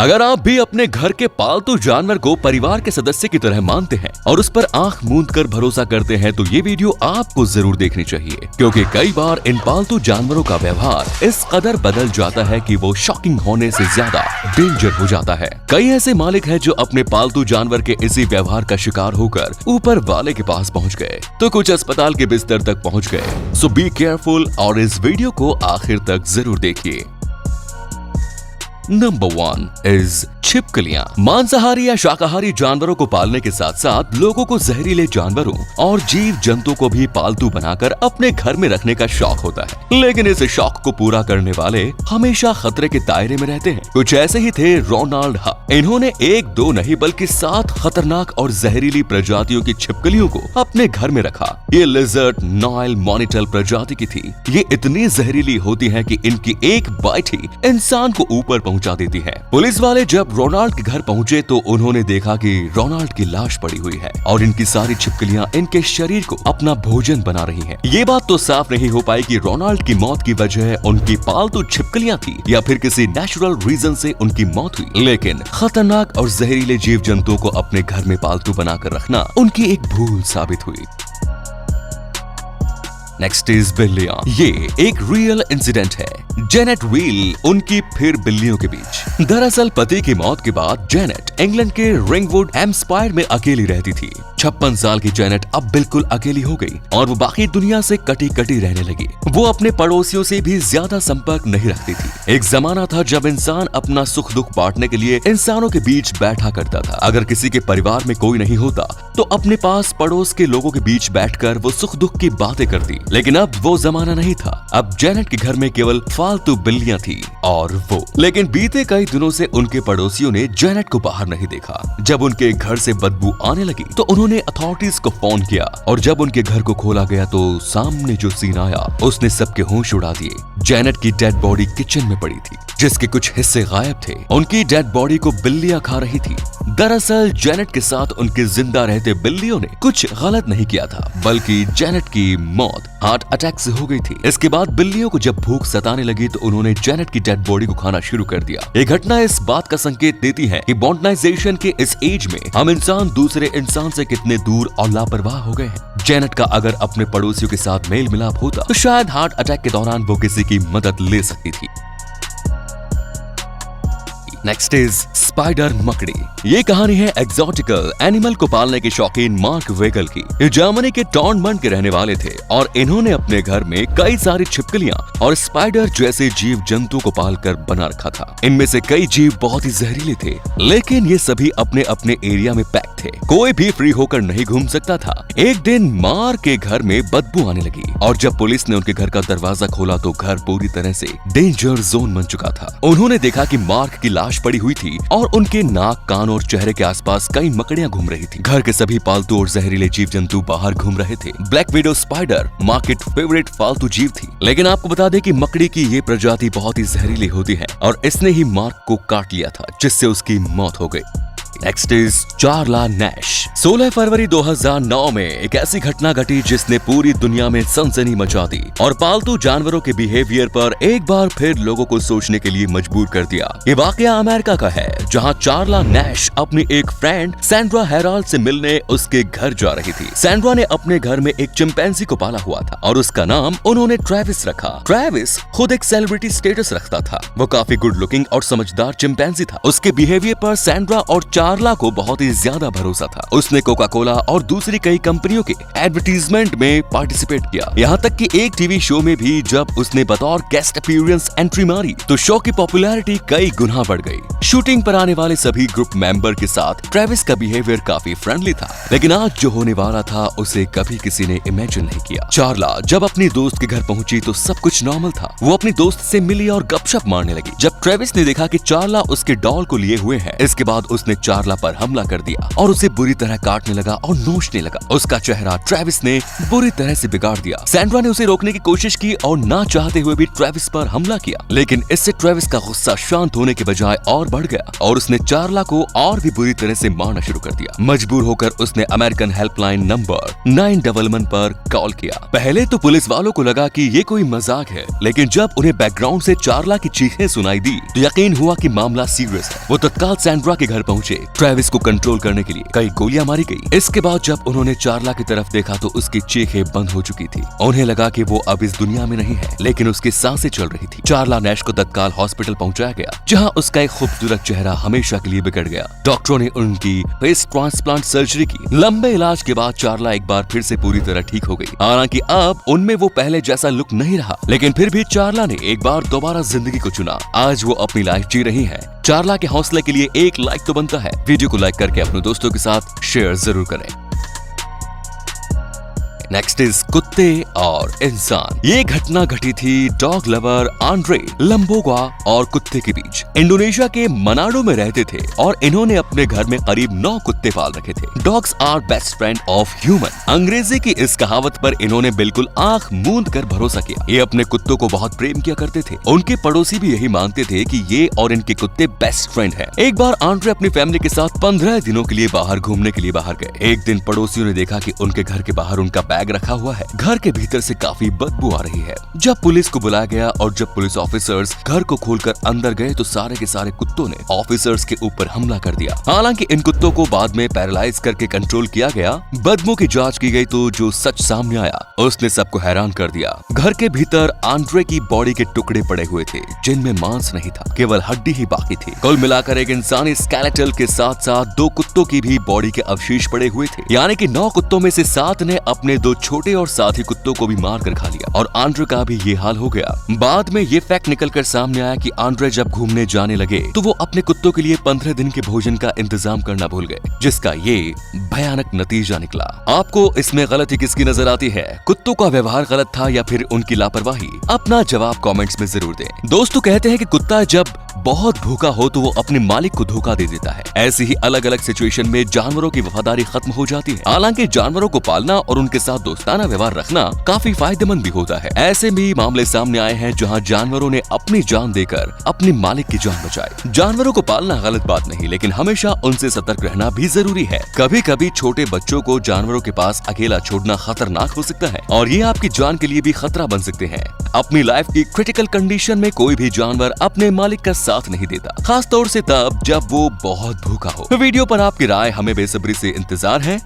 अगर आप भी अपने घर के पालतू जानवर को परिवार के सदस्य की तरह मानते हैं और उस पर आंख मूंद कर भरोसा करते हैं तो ये वीडियो आपको जरूर देखनी चाहिए, क्योंकि कई बार इन पालतू जानवरों का व्यवहार इस कदर बदल जाता है कि वो शॉकिंग होने से ज्यादा डेंजर हो जाता है। कई ऐसे मालिक हैं जो अपने पालतू जानवर के इसी व्यवहार का शिकार होकर ऊपर वाले के पास पहुंच गए तो कुछ अस्पताल के बिस्तर तक पहुंच गए। सो बी केयरफुल और इस वीडियो को आखिर तक जरूर देखिए। नंबर 1 इज छिपकलियां। मांसाहारी या शाकाहारी जानवरों को पालने के साथ साथ लोगों को जहरीले जानवरों और जीव जंतु को भी पालतू बनाकर अपने घर में रखने का शौक होता है, लेकिन इस शौक को पूरा करने वाले हमेशा खतरे के दायरे में रहते हैं। कुछ ऐसे ही थे रोनाल्ड हक। इन्होंने 1 2 नहीं बल्कि 7 खतरनाक और जहरीली प्रजातियों की छिपकलियों को अपने घर में रखा। ये लिजर्ड नाइल मॉनिटल प्रजाति की थी। ये इतनी जहरीली होती है कि इनकी एक बाइट ही इंसान को ऊपर पहुंचा देती है। पुलिस वाले जब रोनाल्ड के घर पहुंचे तो उन्होंने देखा कि रोनाल्ड की लाश पड़ी हुई है और इनकी सारी छिपकलियां इनके शरीर को अपना भोजन बना रही हैं। ये बात तो साफ नहीं हो पाई कि रोनाल्ड की मौत की वजह उनकी पालतू छिपकलियां थी या फिर किसी नेचुरल रीजन से उनकी मौत हुई, लेकिन खतरनाक और जहरीले जीव जंतुओं को अपने घर में पालतू बनाकर रखना उनकी एक भूल साबित हुई। नेक्स्ट इज बिल्लियां। ये एक रियल इंसिडेंट है। जेनेट व्हील उनकी फिर बिल्लियों के बीच। दरअसल पति की मौत के बाद जेनेट इंग्लैंड के रिंगवुड हेम्पशायर में अकेली रहती थी। 56 साल की जेनेट अब बिल्कुल अकेली हो गई और वो बाकी दुनिया से कटी कटी रहने लगी। वो अपने पड़ोसियों से भी ज्यादा संपर्क नहीं रखती थी। एक जमाना था जब इंसान अपना सुख दुख बांटने के लिए इंसानों के बीच बैठा करता था। अगर किसी के परिवार में कोई नहीं होता तो अपने पास पड़ोस के लोगों के बीच बैठकर वो सुख दुख की बातें करती, लेकिन अब वो जमाना नहीं था। अब जेनेट के घर में केवल फालतू बिल्लियां थी और वो। लेकिन बीते कई दिनों से उनके पड़ोसियों ने जेनेट को बाहर नहीं देखा। जब उनके घर से बदबू आने लगी तो उन्होंने अथॉरिटीज को फोन किया और जब उनके घर को खोला गया तो सामने जो सीन आया उसने सबके होश उड़ा दिए। जेनेट की डेड बॉडी किचन में पड़ी थी, जिसके कुछ हिस्से गायब थे। उनकी डेड बॉडी को बिल्लियां खा रही थी। दरअसल जेनेट के साथ उनके जिंदा रहते बिल्लियों ने कुछ गलत नहीं किया था, बल्कि जेनेट की मौत हार्ट अटैक से हो गई थी। इसके बाद बिल्लियों को जब भूख सताने लगी तो उन्होंने जेनेट की डेड बॉडी को खाना शुरू कर दिया। ये घटना इस बात का संकेत देती है कि मॉडर्नाइजेशन के इस एज में हम इंसान दूसरे इंसान से कितने दूर और लापरवाह हो गए हैं। जेनेट का अगर अपने पड़ोसियों के साथ मेल मिलाप होता तो शायद हार्ट अटैक के दौरान वो किसी की मदद ले सकती थी। नेक्स्ट इज स्पाइडर मकड़ी। ये कहानी है एक्सोटिकल एनिमल को पालने के शौकीन मार्क वेगल की। ये जर्मनी के टॉर्नमंड के रहने वाले थे और इन्होंने अपने घर में कई सारी छिपकलियां और स्पाइडर जैसे जीव जंतु को पालकर बना रखा था। इनमें से कई जीव बहुत ही जहरीले थे, लेकिन ये सभी अपने अपने एरिया में पैक थे। कोई भी फ्री होकर नहीं घूम सकता था। एक दिन मार्क के घर में बदबू आने लगी और जब पुलिस ने उनके घर का दरवाजा खोला तो घर पूरी तरह से डेंजर जोन बन चुका था। उन्होंने देखा कि मार्क की लाश पड़ी हुई थी और उनके नाक, कान और चेहरे के आसपास कई मकड़ियां घूम रही थी। घर के सभी पालतू और जहरीले जीव जंतु बाहर घूम रहे थे। ब्लैक विडो स्पाइडर मार्क की फेवरेट पालतू जीव थी, लेकिन आपको बता दें कि मकड़ी की ये प्रजाति बहुत ही जहरीली होती है और इसने ही मार्क को काट लिया था, जिससे उसकी मौत हो गई। Next is Charla Nash. 16 फरवरी 2009 में एक ऐसी घटना घटी जिसने पूरी दुनिया में सनसनी मचा दी और पालतू जानवरों के बिहेवियर पर एक बार फिर लोगों को सोचने के लिए मजबूर कर दिया। ये वाकया अमेरिका का है, जहां चार्ला नैश अपनी एक फ्रेंड सैंड्रा हेराल्ड से मिलने उसके घर जा रही थी। सैंड्रा ने अपने घर में एक चिंपैंजी को पाला हुआ था और उसका नाम उन्होंने ट्रेविस रखा। ट्रेविस खुद एक सेलिब्रिटी स्टेटस रखता था। वो काफी गुड लुकिंग और समझदार चिंपैंजी था। उसके बिहेवियर पर सैंड्रा और चार्ला को बहुत ही ज्यादा भरोसा था। उसने कोका कोला और दूसरी कई कंपनियों के एडवर्टीजमेंट में पार्टिसिपेट किया। यहाँ तक कि एक टीवी शो में भी जब उसने बतौर गेस्ट अपीयरेंस एंट्री मारी तो शो की पॉपुलैरिटी कई गुना बढ़ गई। शूटिंग पर आने वाले सभी ग्रुप मेंबर के साथ ट्रेविस का बिहेवियर काफी फ्रेंडली था, लेकिन आज जो होने वाला था उसे कभी किसी ने इमेजिन नहीं किया। चार्ला जब अपनी दोस्त के घर पहुंची तो सब कुछ नॉर्मल था। वो अपनी दोस्त से मिली और गपशप मारने लगी। जब ट्रेविस ने देखा कि चार्ला उसके डॉल को लिए हुए है, इसके बाद उसने चार्ला पर हमला कर दिया और उसे बुरी तरह काटने लगा और नोचने लगा। उसका चेहरा ट्रेविस ने बुरी तरह से बिगाड़ दिया। सैंड्रा ने उसे रोकने की कोशिश की और ना चाहते हुए भी ट्रेविस पर हमला किया, लेकिन इससे ट्रेविस का गुस्सा शांत होने के बजाय और बढ़ गया और उसने चार्ला को और भी बुरी तरह से मारना शुरू कर दिया। मजबूर होकर उसने अमेरिकन हेल्पलाइन नंबर 911 पर कॉल किया। पहले तो पुलिस वालों को लगा कि ये कोई मजाक है, लेकिन जब उन्हें बैकग्राउंड से चार्ला की चीखें सुनाई दी तो यकीन हुआ कि मामला सीरियस है। वो तत्काल सैंड्रा के घर पहुंचे। ट्रेविस को कंट्रोल करने के लिए कई गोलियां मारी गई। इसके बाद जब उन्होंने चार्ला की तरफ देखा तो उसकी चीखें बंद हो चुकी थी। उन्हें लगा कि वो अब इस दुनिया में नहीं है, लेकिन उसकी सांसें चल रही थी। चार्ला नैश को तत्काल हॉस्पिटल पहुंचाया गया, जहां उसका एक खूबसूरत चेहरा हमेशा के लिए बिगड़ गया। डॉक्टरों ने उनकी फेस ट्रांसप्लांट सर्जरी की। लंबे इलाज के बाद चार्ला एक बार फिर से पूरी तरह ठीक हो गई। हालांकि अब उनमें वो पहले जैसा लुक नहीं रहा, लेकिन फिर भी चार्ला ने एक बार दोबारा जिंदगी को चुना। आज वो अपनी लाइफ जी रही है। चार्ला के हौसले के लिए एक लाइक तो बनता है। वीडियो को लाइक करके अपने दोस्तों के साथ शेयर जरूर करें। नेक्स्ट इज कुत्ते और इंसान। ये घटना घटी थी डॉग लवर आंड्रे लंबोगा और कुत्ते के बीच। इंडोनेशिया के मनाडो में रहते थे और इन्होंने अपने घर में करीब 9 कुत्ते पाल रखे थे। Dogs are best friend of human. अंग्रेजी की इस कहावत पर इन्होंने बिल्कुल आंख मूंद कर भरोसा किया। ये अपने कुत्तों को बहुत प्रेम किया करते थे। उनके पड़ोसी भी यही मानते थे कि ये और इनके कुत्ते बेस्ट फ्रेंड हैं। एक बार आंड्रे अपनी फैमिली के साथ 15 दिनों के लिए बाहर घूमने के लिए बाहर गए। एक दिन पड़ोसियों ने देखा कि उनके घर के बाहर उनका बैग रखा हुआ है। घर के भीतर से काफी बदबू आ रही है। जब पुलिस को बुलाया गया और जब पुलिस ऑफिसर्स घर को खोलकर अंदर गए तो सारे के सारे कुत्तों ने ऑफिसर्स के ऊपर हमला कर दिया। हालांकि इन कुत्तों को बाद में पैरालाइज करके कंट्रोल किया गया। बदबू की जांच की गई तो जो सच सामने आया उसने सबको हैरान कर दिया। घर के भीतर आंड्रे की बॉडी के टुकड़े पड़े हुए थे, जिनमें मांस नहीं था, केवल हड्डी ही बाकी थी। कुल मिलाकर एक इंसानी स्केलेटल के साथ साथ 2 कुत्तों की भी बॉडी के अवशेष पड़े हुए थे। यानी कि 9 कुत्तों में से 7 ने अपने 2 छोटे और साथी कुत्तों को भी मार कर खा लिया और आंड्रे का भी ये हाल हो गया। बाद में ये फैक्ट निकलकर सामने आया कि आंड्रे जब घूमने जाने लगे तो वो अपने कुत्तों के लिए 15 दिन के भोजन का इंतजाम करना भूल गए, जिसका ये भयानक नतीजा निकला। आपको इसमें गलती किसकी नजर आती है? कुत्तों का व्यवहार गलत था या फिर उनकी लापरवाही? अपना जवाब कमेंट्स में जरूर दें। दोस्तों कहते हैं कि कुत्ता जब बहुत भूखा हो तो वो अपने मालिक को धोखा दे देता है। ऐसी ही अलग अलग सिचुएशन में जानवरों की वफादारी खत्म हो जाती है। हालांकि जानवरों को पालना और उनके साथ दोस्ताना व्यवहार रखना काफी फायदेमंद भी होता है। ऐसे भी मामले सामने आए हैं जहां जानवरों ने अपनी जान देकर अपने मालिक की जान बचाई। जानवरों को पालना गलत बात नहीं, लेकिन हमेशा उनसे सतर्क रहना भी जरूरी है। कभी कभी छोटे बच्चों को जानवरों के पास अकेला छोड़ना खतरनाक हो सकता है और ये आपकी जान के लिए भी खतरा बन सकते हैं। अपनी लाइफ की क्रिटिकल कंडीशन में कोई भी जानवर अपने मालिक का साथ नहीं देता, खास तौर से तब जब वो बहुत भूखा हो। वीडियो पर आपकी राय हमें बेसब्री से इंतजार है।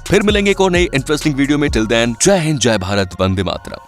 फिर मिलेंगे एक और नई इंटरेस्टिंग वीडियो में। टिल देन जय हिंद, जय भारत, वंदे मातरम।